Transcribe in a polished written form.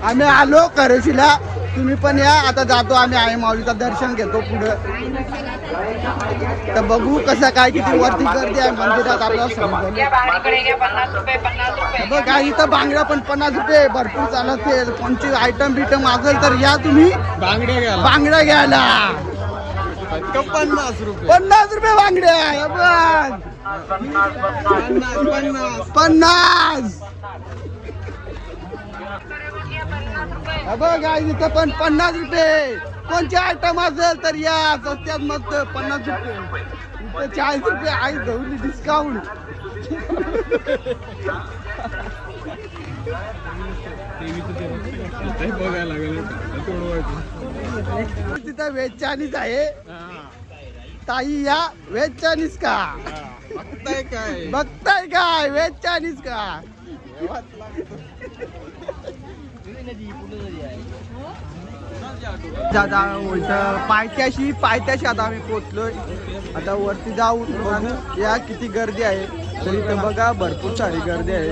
आम्ही आलो करशीला, तुम्ही पण या. आता जातो आम्ही आई माऊलीचं दर्शन घेतो पुढं. तर बघू कसं काय किती वरती गर्दी आहे मंदिरात आपल्याला समजेल. बघा इथं बांगड्या पण 50 रुपये भरपूर चालत असेल. कोणची आयटम बिटम असेल तर या तुम्ही बांगड्या घ्यायला. 50 रुपये बांगड्या. पन्नास. बघा इथं पण 50 रुपये. कोणचे आयटम असेल तर या स्वस्त्यात मस्त 50 रुपये. इथं 40 रुपये आई गौरी डिस्काउंट. तिथं व्हेज चायनीज आहे. ताई या व्हेज चायनीज का बघताय काय व्हेज चायनीज का. पायथ्याशी आता आम्ही पोहोचलोय. आता वरती जाऊन बघू या किती गर्दी आहे. तरी इथं बघा भरपूर सारी गर्दी आहे.